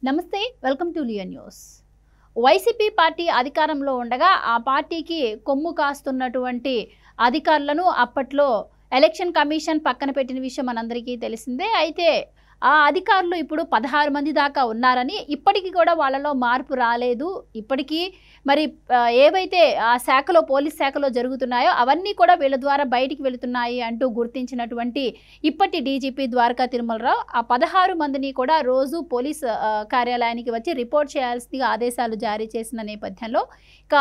నమస్తే, welcome to Leo news. YCP party అధికారంలో ఉండగా ఆ పార్టీకి కొమ్ము కాస్తున్నటువంటి అధికారులను అప్పట్లో ఎలక్షన్ కమిషన్ పక్కన పెట్టిన విషయం మనందరికీ తెలిసిందే. అయితే ఆ అధికారులు ఇప్పుడు 16 మంది దాకా ఉన్నారని, ఇప్పటికీ కూడా వాళ్ళలో మార్పు రాలేదు. ఇప్పటికీ మరి ఏవైతే ఆ శాఖలో పోలీస్ శాఖలో జరుగుతున్నాయో అవన్నీ కూడా వీళ్ళ ద్వారా బయటికి వెళుతున్నాయి అంటూ గుర్తించినటువంటి ఇప్పటి డీజీపీ ద్వారకా తిరుమలరావు ఆ 16 మందిని కూడా రోజు పోలీస్ కార్యాలయానికి వచ్చి రిపోర్ట్ చేయాల్సిందిగా ఆదేశాలు జారీ చేసిన నేపథ్యంలో ఇక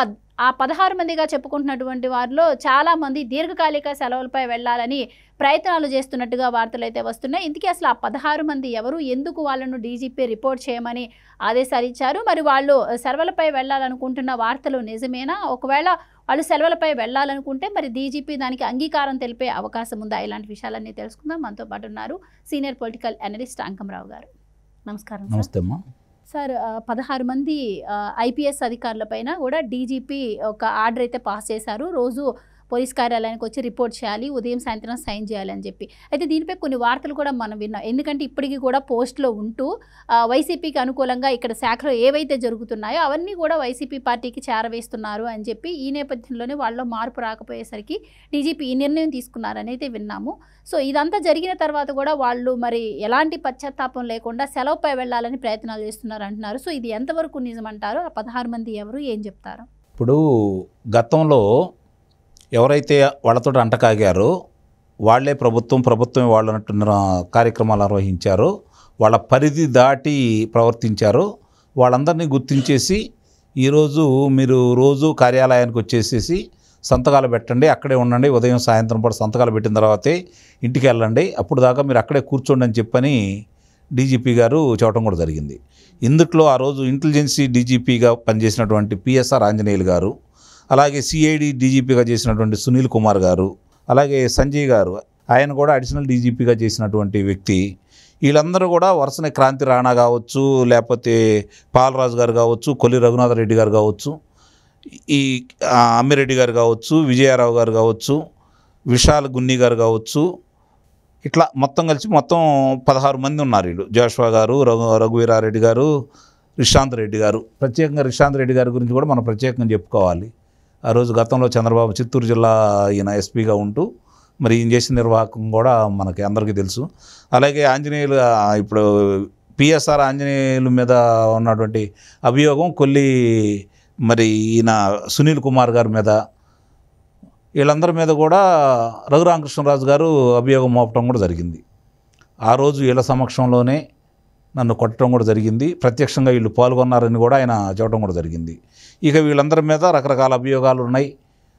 ఆ 16 మందిగా చెప్పుకుంటున్నటువంటి వారిలో చాలామంది దీర్ఘకాలిక సెలవులపై వెళ్లాలని ప్రయత్నాలు చేస్తున్నట్టుగా వార్తలు అయితే వస్తున్నాయి. ఇందుకే అసలు ఆ 16 మంది ఎవరు, ఎందుకు వాళ్ళను డీజీపీ రిపోర్ట్ చేయమని ఆదేశాలు ఇచ్చారు? మరి వాళ్ళు సెలవులపై వెళ్లాలనుకుంటున్న వార్తలు నిజమేనా? ఒకవేళ వాళ్ళు సెలవులపై వెళ్లాలనుకుంటే మరి డీజీపీ దానికి అంగీకారం తెలిపే అవకాశం ఉందా? ఇలాంటి విషయాలన్నీ తెలుసుకుందాం. మనతో పాటు ఉన్నారు సీనియర్ పొలిటికల్ అనలిస్ట్ అంకమరావు గారు. నమస్కారం. నమస్తే అమ్మా. సార్, 16 మంది ఐపీఎస్ అధికారులపైన కూడా డీజీపీ ఒక ఆర్డర్ అయితే పాస్ చేశారు. రోజు పోలీస్ కార్యాలయానికి వచ్చి రిపోర్ట్ చేయాలి, ఉదయం సాయంత్రం సైన్ చేయాలి అని చెప్పి. అయితే దీనిపై కొన్ని వార్తలు కూడా మనం విన్నాం. ఎందుకంటే ఇప్పటికీ కూడా పోస్ట్లో ఉంటూ వైసీపీకి అనుకూలంగా ఇక్కడ శాఖలో ఏవైతే జరుగుతున్నాయో అవన్నీ కూడా వైసీపీ పార్టీకి చేరవేస్తున్నారు అని చెప్పి ఈ నేపథ్యంలోనే వాళ్ళలో మార్పు రాకపోయేసరికి డీజీపీ ఈ నిర్ణయం తీసుకున్నారని అయితే విన్నాము. సో ఇదంతా జరిగిన తర్వాత కూడా వాళ్ళు మరి ఎలాంటి పశ్చాత్తాపం లేకుండా సెలవుపై వెళ్ళాలని ప్రయత్నాలు చేస్తున్నారు అంటున్నారు. సో ఇది ఎంతవరకు నిజమంటారు? ఆ 16 మంది ఎవరు, ఏం చెప్తారు? ఇప్పుడు గతంలో ఎవరైతే వాళ్ళతో అంటకాగారో వాళ్ళే ప్రభుత్వం వాళ్ళు అన్నట్టున్న కార్యక్రమాలు నిర్వహించారో, వాళ్ళ పరిధి దాటి ప్రవర్తించారో వాళ్ళందరినీ గుర్తించేసి ఈరోజు మీరు రోజు కార్యాలయానికి వచ్చేసేసి సంతకాలు పెట్టండి, అక్కడే ఉండండి, ఉదయం సాయంత్రం పాటు సంతకాలు పెట్టిన తర్వాతే ఇంటికి వెళ్ళండి, అప్పుడు దాకా మీరు అక్కడే కూర్చోండి అని చెప్పని డీజీపీ గారు చెప్పడం కూడా జరిగింది. ఇందుట్లో ఆ రోజు ఇంటెలిజెన్సీ డీజీపీగా పనిచేసినటువంటి పిఎస్ఆర్ ఆంజనేయులు గారు, అలాగే సిఐడి డీజీపీగా చేసినటువంటి సునీల్ కుమార్ గారు, అలాగే సంజయ్ గారు, ఆయన కూడా అడిషనల్ డీజీపీగా చేసినటువంటి వ్యక్తి, వీళ్ళందరూ కూడా వరుసనే క్రాంతి రాణా కావచ్చు, లేకపోతే పాలరాజు గారు కావచ్చు, కొల్లి రఘునాథరెడ్డి గారు కావచ్చు, ఈ అమ్మిరెడ్డి గారు కావచ్చు, విజయారావు గారు కావచ్చు, విశాల్ గున్ని గారు కావచ్చు, ఇట్లా మొత్తం కలిసి 16 మంది ఉన్నారు. వీళ్ళు జోష్వా గారు, రఘువీరారెడ్డి గారు, రిషాంత్ రెడ్డి గారు. ప్రత్యేకంగా రిషాంత్ రెడ్డి గారి గురించి కూడా మనం ప్రత్యేకంగా చెప్పుకోవాలి. ఆ రోజు గతంలో చంద్రబాబు చిత్తూరు జిల్లా ఈయన ఎస్పీగా ఉంటూ మరి ఈయన చేసిన నిర్వాహకం కూడా మనకి అందరికీ తెలుసు. అలాగే ఆంజనేయులు, ఇప్పుడు పిఎస్ఆర్ ఆంజనేయుల మీద ఉన్నటువంటి అభియోగం కొల్లి మరి ఈయన సునీల్ కుమార్ గారి మీద, వీళ్ళందరి మీద కూడా రఘురామకృష్ణరాజు గారు అభియోగం మోపటం కూడా జరిగింది. ఆ రోజు వీళ్ళ సమక్షంలోనే నన్ను కొట్టడం కూడా జరిగింది. ప్రత్యక్షంగా వీళ్ళు పాల్గొన్నారని కూడా ఆయన చెప్పడం కూడా జరిగింది. ఇక వీళ్ళందరి మీద రకరకాల అభియోగాలు ఉన్నాయి.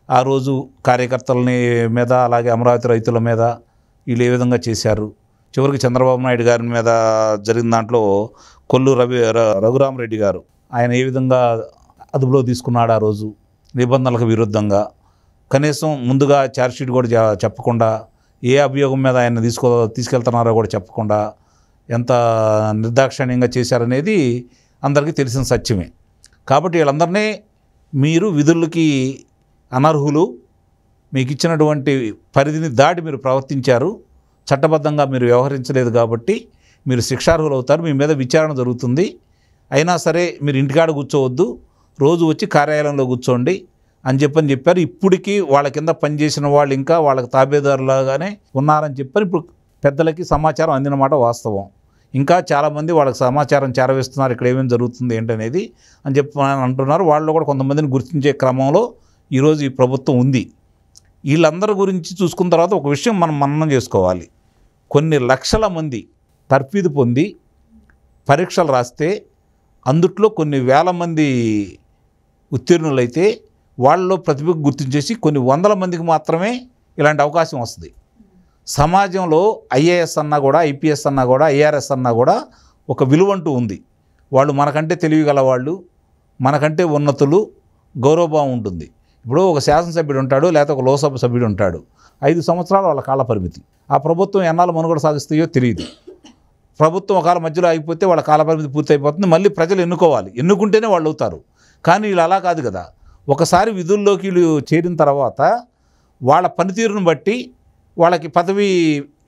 ఆ రోజు కార్యకర్తలని మీద, అలాగే అమరావతి రైతుల మీద వీళ్ళు ఏ విధంగా చేశారు, చివరికి చంద్రబాబు నాయుడు గారి మీద జరిగిన దాంట్లో కొల్లు రఘురామరెడ్డి గారు ఆయన ఏ విధంగా అదుపులో తీసుకున్నాడు, ఆ రోజు నిబంధనలకు విరుద్ధంగా కనీసం ముందుగా ఛార్జ్షీట్ కూడా చెప్పకుండా, ఏ అభియోగం మీద ఆయన తీసుకెళ్తున్నారో కూడా చెప్పకుండా ఎంత నిర్దాక్షిణ్యంగా చేశారనేది అందరికీ తెలిసిన సత్యమే. కాబట్టి వీళ్ళందరినీ మీరు విధులకి అనర్హులు, మీకు ఇచ్చినటువంటి పరిధిని దాటి మీరు ప్రవర్తించారు, చట్టబద్ధంగా మీరు వ్యవహరించలేదు కాబట్టి మీరు శిక్షార్హులు అవుతారు, మీ మీద విచారణ జరుగుతుంది, అయినా సరే మీరు ఇంటికాడ కూర్చోవద్దు, రోజు వచ్చి కార్యాలయంలో కూర్చోండి అని చెప్పారు. ఇప్పటికీ వాళ్ళ కింద పనిచేసిన వాళ్ళు ఇంకా వాళ్ళకి తాబేదారులాగానే ఉన్నారని చెప్పని ఇప్పుడు పెద్దలకి సమాచారం అందిన మాట వాస్తవం. ఇంకా చాలామంది వాళ్ళకి సమాచారం చేరవేస్తున్నారు, ఇక్కడ ఏమేమి జరుగుతుంది ఏంటనేది అని అంటున్నారు. వాళ్ళు కూడా కొంతమందిని గుర్తించే క్రమంలో ఈరోజు ఈ ప్రభుత్వం ఉంది. వీళ్ళందరి గురించి చూసుకున్న తర్వాత ఒక విషయం మనం మననం చేసుకోవాలి. కొన్ని లక్షల మంది తర్ఫీదు పొంది పరీక్షలు రాస్తే అందుట్లో కొన్ని వేల మంది ఉత్తీర్ణులైతే వాళ్ళలో ప్రతిభ గుర్తించేసి కొన్ని వందల మందికి మాత్రమే ఇలాంటి అవకాశం వస్తుంది. సమాజంలో ఐఏఎస్ అన్నా కూడా, ఐపీఎస్ అన్నా కూడా, ఐఆర్ఎస్ అన్నా కూడా ఒక విలువంటూ ఉంది. వాళ్ళు మనకంటే తెలివిగల వాళ్ళు, మనకంటే ఉన్నతులు, గౌరవభావం ఉంటుంది. ఇప్పుడు ఒక శాసనసభ్యుడు ఉంటాడు, లేకపోతే ఒక లోక్సభ సభ్యుడు ఉంటాడు, 5 సంవత్సరాలు వాళ్ళ కాల పరిమితి. ఆ ప్రభుత్వం ఎన్నాళ్ళు మనుగడ సాగిస్తాయో తెలియదు. ప్రభుత్వం ఒకవేళ మధ్యలో ఆగిపోతే వాళ్ళ కాలపరిమితి పూర్తయిపోతుంది, మళ్ళీ ప్రజలు ఎన్నుకోవాలి, ఎన్నుకుంటేనే వాళ్ళు అవుతారు. కానీ వీళ్ళు అలా కాదు కదా. ఒకసారి విధుల్లోకి వీళ్ళు చేరిన తర్వాత వాళ్ళ పనితీరును బట్టి వాళ్ళకి పదవి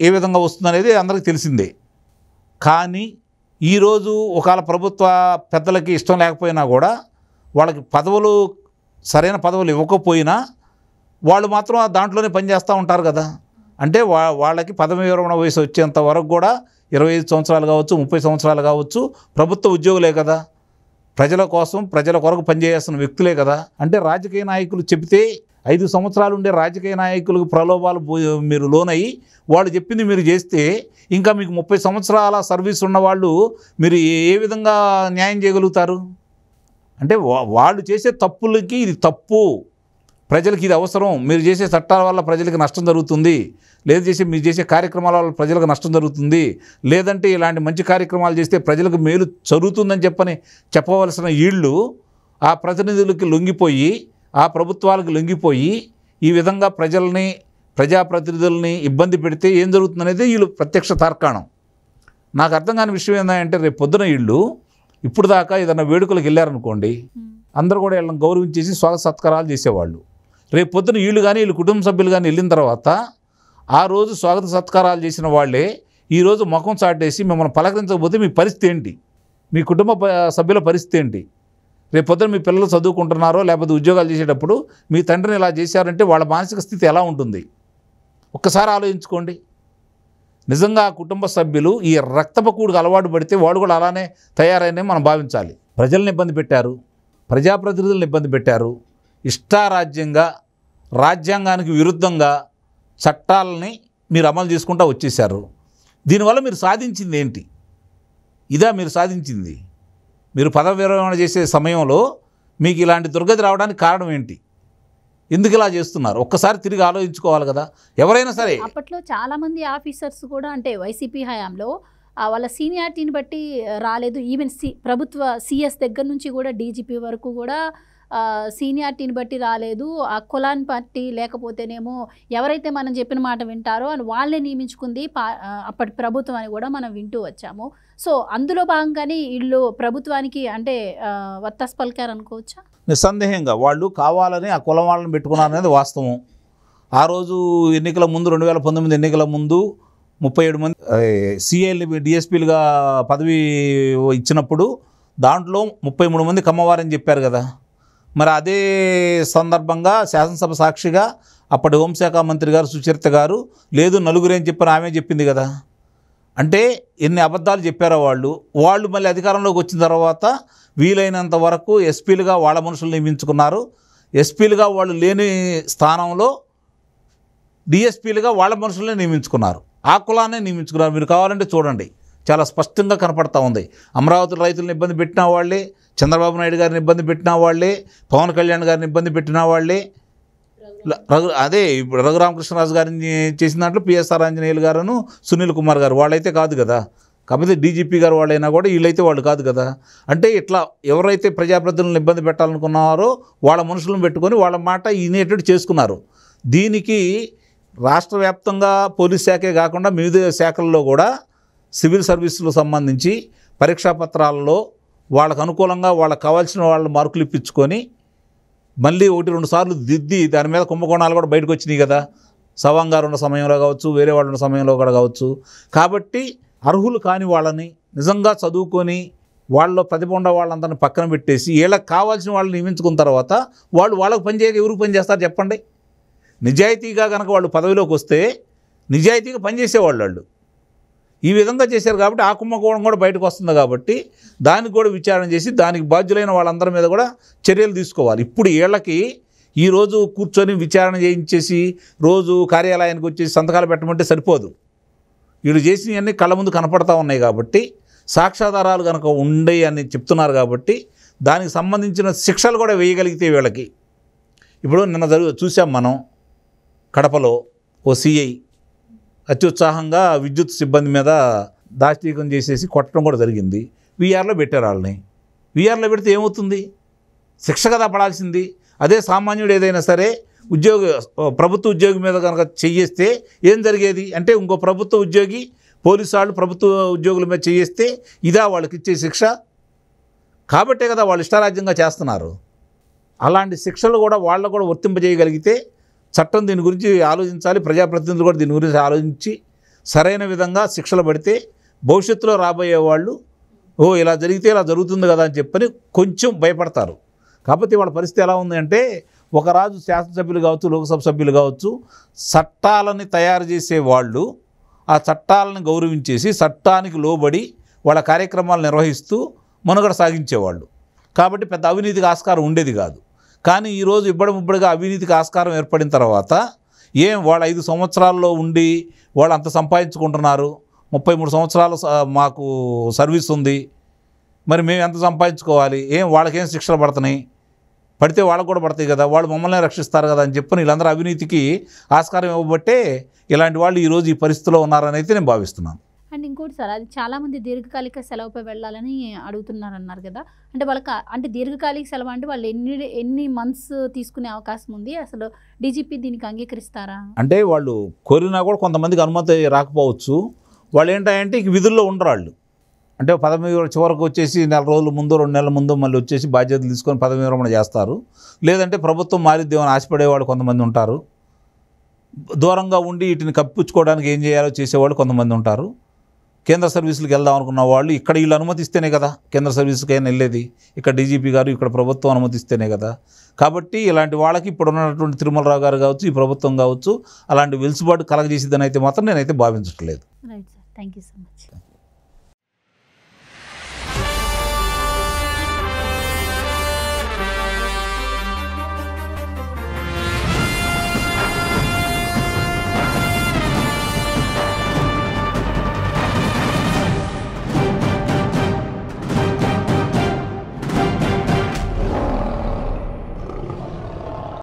ఏ విధంగా వస్తుందనేది అందరికీ తెలిసిందే. కానీ ఈరోజు ఒకవేళ ప్రభుత్వ పెద్దలకి ఇష్టం లేకపోయినా కూడా వాళ్ళకి పదవులు సరైన పదవులు ఇవ్వకపోయినా వాళ్ళు మాత్రం దాంట్లోనే పనిచేస్తూ ఉంటారు కదా. అంటే వాళ్ళకి పదవి విరమణ వయసు వచ్చేంత వరకు కూడా 25 సంవత్సరాలు కావచ్చు, 30 సంవత్సరాలు కావచ్చు, ప్రభుత్వ ఉద్యోగులే కదా, ప్రజల కోసం ప్రజల కొరకు పనిచేయాల్సిన వ్యక్తులే కదా. అంటే రాజకీయ నాయకులు చెబితే 5 సంవత్సరాలు ఉండే రాజకీయ నాయకులకు ప్రలోభాలు మీరు లోనయ్యి వాళ్ళు చెప్పింది మీరు చేస్తే ఇంకా మీకు 30 సంవత్సరాల సర్వీస్ ఉన్న వాళ్ళు మీరు ఏ విధంగా న్యాయం చేయగలుగుతారు? అంటే వాళ్ళు చేసే తప్పులకి ఇది తప్పు, ప్రజలకి ఇది అవసరం, మీరు చేసే చట్టాల వల్ల ప్రజలకు నష్టం జరుగుతుంది, లేదు మీరు చేసే కార్యక్రమాల వల్ల ప్రజలకు నష్టం జరుగుతుంది, లేదంటే ఇలాంటి మంచి కార్యక్రమాలు చేస్తే ప్రజలకు మేలు జరుగుతుందని చెప్పవలసిన వీళ్ళు ఆ ప్రతినిధులకి లొంగిపోయి, ఆ ప్రభుత్వాలకు లొంగిపోయి ఈ విధంగా ప్రజాప్రతినిధుల్ని ఇబ్బంది పెడితే ఏం జరుగుతుందనేది వీళ్ళు ప్రత్యక్ష తార్కాణం. నాకు అర్థం కాని విషయం ఏంటంటే రేపు పొద్దున వీళ్ళు ఇప్పుడు దాకా ఏదైనా వేడుకలకు వెళ్ళారనుకోండి, అందరూ కూడా వీళ్ళని గౌరవించేసి స్వాగత సత్కారాలు చేసేవాళ్ళు. రేపు పొద్దున వీళ్ళు కానీ వీళ్ళు కుటుంబ సభ్యులు కానీ వెళ్ళిన తర్వాత ఆ రోజు స్వాగత సత్కారాలు చేసిన వాళ్ళే ఈరోజు ముఖం చాటేసి మిమ్మల్ని పలకరించకపోతే మీ పరిస్థితి ఏంటి? మీ కుటుంబ సభ్యుల పరిస్థితి ఏంటి? రేపు పొద్దున మీ పిల్లలు చదువుకుంటున్నారో లేకపోతే ఉద్యోగాలు చేసేటప్పుడు మీ తండ్రిని ఇలా చేశారంటే వాళ్ళ మానసిక స్థితి ఎలా ఉంటుంది? ఒక్కసారి ఆలోచించుకోండి. నిజంగా ఆ కుటుంబ సభ్యులు ఈ రక్తపకూడికి అలవాటు పడితే వాడు కూడా అలానే తయారైన మనం భావించాలి. ప్రజల్ని ఇబ్బంది పెట్టారు, ప్రజాప్రతినిధులను ఇబ్బంది పెట్టారు, ఇష్టారాజ్యంగా రాజ్యాంగానికి విరుద్ధంగా చట్టాలని మీరు అమలు చేసుకుంటూ వచ్చేసారు. దీనివల్ల మీరు సాధించింది ఏంటి? ఇదా మీరు సాధించింది? మీరు పదవి విరమణ చేసే సమయంలో మీకు ఇలాంటి దుర్గతి రావడానికి కారణం ఏంటి? ఎందుకు ఇలా చేస్తున్నారు? ఒక్కసారి తిరిగి ఆలోచించుకోవాలి కదా ఎవరైనా సరే. అప్పట్లో చాలామంది ఆఫీసర్స్ కూడా అంటే వైసీపీ హయాంలో వాళ్ళ సీనియారిటీని బట్టి రాలేదు. ఈవెన్ ప్రభుత్వ సిఎస్ దగ్గర నుంచి కూడా డీజీపీ వరకు కూడా సీనియారిటీని బట్టి రాలేదు. ఆ కులాన్ని బట్టి లేకపోతేనేమో ఎవరైతే మనం చెప్పిన మాట వింటారో అని వాళ్ళే నియమించుకుంది అప్పటి ప్రభుత్వం అని కూడా మనం వింటూ వచ్చాము. సో అందులో భాగంగానే వీళ్ళు ప్రభుత్వానికి అంటే వత్తాసు పలికారు అనుకోవచ్చా? నిస్సందేహంగా వాళ్ళు కావాలని ఆ కులం వాళ్ళని పెట్టుకున్నారనేది వాస్తవం. ఆ రోజు ఎన్నికల ముందు 2019 ఎన్నికల ముందు 37 మంది సిఐలు డిఎస్పీలుగా పదవి ఇచ్చినప్పుడు దాంట్లో 33 మంది కమ్మవారని చెప్పారు కదా. మరి అదే సందర్భంగా శాసనసభ సాక్షిగా అప్పటి హోంశాఖ మంత్రి గారు సుచరిత గారు లేదు నలుగురే అని చెప్పని ఆమె చెప్పింది కదా. అంటే ఎన్ని అబద్ధాలు చెప్పారో వాళ్ళు మళ్ళీ అధికారంలోకి వచ్చిన తర్వాత వీలైనంత వరకు ఎస్పీలుగా వాళ్ళ మనుషులు నియమించుకున్నారు. ఎస్పీలుగా వాళ్ళు లేని స్థానంలో డిఎస్పీలుగా వాళ్ళ మనుషులనే నియమించుకున్నారు, ఆ కులాన్నే నియమించుకున్నారు. మీరు కావాలంటే చూడండి, చాలా స్పష్టంగా కనపడతా ఉంది. అమరావతి రైతులను ఇబ్బంది పెట్టిన వాళ్ళే, చంద్రబాబు నాయుడు గారిని ఇబ్బంది పెట్టిన వాళ్ళే, పవన్ కళ్యాణ్ గారిని ఇబ్బంది పెట్టిన వాళ్ళే, అదే ఇప్పుడు రఘురామకృష్ణరాజు గారిని చేసిన దాంట్లో పిఎస్ఆర్ ఆంజనేయులు గారును సునీల్ కుమార్ గారు వాళ్ళైతే కాదు కదా. కాకపోతే డీజీపీ గారు వాళ్ళైనా కూడా వీళ్ళైతే వాళ్ళు కాదు కదా. అంటే ఇట్లా ఎవరైతే ప్రజాప్రతినిధులను ఇబ్బంది పెట్టాలనుకున్నారో వాళ్ళ మనుషులను పెట్టుకొని వాళ్ళ మాట వినేటట్టు చేసుకున్నారు. దీనికి రాష్ట్ర వ్యాప్తంగా పోలీస్ శాఖే కాకుండా వివిధ శాఖల్లో కూడా సివిల్ సర్వీసులకు సంబంధించి పరీక్షా పత్రాలలో వాళ్ళకు అనుకూలంగా వాళ్ళకు కావాల్సిన వాళ్ళ మార్కులు ఇప్పించుకొని మళ్ళీ 1-2 సార్లు దిద్ది దాని మీద కుంభకోణాలు కూడా బయటకు వచ్చినాయి కదా. సవాంగ్ గారు ఉన్న సమయంలో కావచ్చు, వేరే వాళ్ళు ఉన్న సమయంలో కూడా కావచ్చు. కాబట్టి అర్హులు కాని వాళ్ళని నిజంగా చదువుకొని వాళ్ళలో ప్రతిభ ఉన్న వాళ్ళందరినీ పక్కన పెట్టేసి వీళ్ళకి కావాల్సిన వాళ్ళని నియమించుకున్న తర్వాత వాళ్ళకు పనిచేయక ఎవరికి పని చేస్తారు చెప్పండి? నిజాయితీగా కనుక వాళ్ళు పదవిలోకి వస్తే నిజాయితీగా పనిచేసేవాళ్ళు ఈ విధంగా చేశారు. కాబట్టి ఆ కుంభకోణం కూడా బయటకు వస్తుంది. కాబట్టి దానికి కూడా విచారణ చేసి దానికి బాధ్యులైన వాళ్ళందరి మీద కూడా చర్యలు తీసుకోవాలి. ఇప్పుడు వీళ్ళకి ఈరోజు కూర్చొని విచారణ చేయించేసి రోజు కార్యాలయానికి వచ్చేసి సంతకాలు పెట్టమంటే సరిపోదు. వీళ్ళు చేసినవన్నీ కళ్ళ ముందు కనపడతా ఉన్నాయి. కాబట్టి సాక్ష్యాధారాలు కనుక ఉండయి అని చెప్తున్నారు. కాబట్టి దానికి సంబంధించిన శిక్షలు కూడా వేయగలిగితే వీళ్ళకి ఇప్పుడు నిన్న చూసాం మనం కడపలో ఓ సిఐ అత్యుత్సాహంగా విద్యుత్ సిబ్బంది మీద దాష్టీకం చేసేసి కొట్టడం కూడా జరిగింది. వీఆర్లో పెట్టారు వాళ్ళని. వీఆర్లో పెడితే ఏమవుతుంది? శిక్ష కదా పడాల్సింది. అదే సామాన్యుడు ఏదైనా సరే ప్రభుత్వ ఉద్యోగి మీద కనుక చెయ్యేస్తే ఏం జరిగేది అంటే ఇంకో ప్రభుత్వ ఉద్యోగి పోలీసు వాళ్ళు ప్రభుత్వ ఉద్యోగుల మీద చెయ్యేస్తే ఇదా వాళ్ళకి ఇచ్చే శిక్ష? కాబట్టే కదా వాళ్ళు ఇష్టారాజ్యంగా చేస్తున్నారు. అలాంటి శిక్షలు కూడా వాళ్ళకు కూడా వర్తింపజేయగలిగితే చట్టం దీని గురించి ఆలోచించాలి. ప్రజాప్రతినిధులు కూడా దీని గురించి ఆలోచించి సరైన విధంగా శిక్షలు పడితే భవిష్యత్తులో రాబోయే వాళ్ళు ఓ ఇలా జరిగితే ఇలా జరుగుతుంది కదా అని చెప్పని కొంచెం భయపడతారు. కాకపోతే వాళ్ళ పరిస్థితి ఎలా ఉంది అంటే, ఒక రాజు శాసనసభ్యులు కావచ్చు, లోక్సభ సభ్యులు కావచ్చు, చట్టాలని తయారు చేసే వాళ్ళు ఆ చట్టాలను గౌరవించేసి చట్టానికి లోబడి వాళ్ళ కార్యక్రమాలు నిర్వహిస్తూ మనుగడ సాగించేవాళ్ళు. కాబట్టి పెద్ద అవినీతికి ఆస్కారం ఉండేది కాదు. కానీ ఈరోజు ఇబ్బడిముబ్బడిగా అవినీతికి ఆస్కారం ఏర్పడిన తర్వాత వాళ్ళ 5 సంవత్సరాల్లో ఉండి వాళ్ళు అంత సంపాదించుకుంటున్నారు, 33 సంవత్సరాలు మాకు సర్వీస్ ఉంది, మరి మేము ఎంత సంపాదించుకోవాలి, వాళ్ళకేం శిక్షలు పడుతున్నాయి, పడితే వాళ్ళకు కూడా పడతాయి కదా, వాళ్ళు మమ్మల్ని రక్షిస్తారు కదా అని చెప్పని వీళ్ళందరూ అవినీతికి ఆస్కారం ఇవ్వబట్టే ఇలాంటి వాళ్ళు ఈరోజు ఈ పరిస్థితిలో ఉన్నారని అయితే నేను భావిస్తున్నాను. అండ్ ఇంకోటి సార్, అది చాలామంది దీర్ఘకాలిక సెలవుపై వెళ్ళాలని అడుగుతున్నారన్నారు కదా, అంటే వాళ్ళకి అంటే దీర్ఘకాలిక సెలవు అంటే వాళ్ళు ఎన్ని మంత్స్ తీసుకునే అవకాశం ఉంది, అసలు డీజీపీ దీనికి అంగీకరిస్తారా? అంటే వాళ్ళు కోరినా కూడా కొంతమందికి అనుమతి రాకపోవచ్చు. వాళ్ళు ఏంటంటే ఇంక విధుల్లో ఉండరు వాళ్ళు. అంటే పదవి చివరకు వచ్చేసి 4 రోజుల ముందు 2 నెలల ముందు మళ్ళీ వచ్చేసి బాధ్యతలు తీసుకొని పదవి విరమణ చేస్తారు. లేదంటే ప్రభుత్వం మారిద్దేమని ఆశపడేవాళ్ళు కొంతమంది ఉంటారు. దూరంగా ఉండి వీటిని కప్పించుకోవడానికి ఏం చేయాలో చేసేవాళ్ళు కొంతమంది ఉంటారు. కేంద్ర సర్వీసులకు వెళ్దాం అనుకున్న వాళ్ళు ఇక్కడ వీళ్ళు అనుమతిస్తేనే కదా కేంద్ర సర్వీస్కి అయినా వెళ్ళేది. ఇక్కడ డీజీపీ గారు ఇక్కడ ప్రభుత్వం అనుమతిస్తేనే కదా. కాబట్టి ఇలాంటి వాళ్ళకి ఇప్పుడు ఉన్నటువంటి తిరుమలరావు గారు కావచ్చు, ఈ ప్రభుత్వం కావచ్చు, అలాంటి వెలుసుబాటు కలగజేసిద్దని అయితే మాత్రం నేనైతే భావించట్లేదు. Right sir, thank you so much.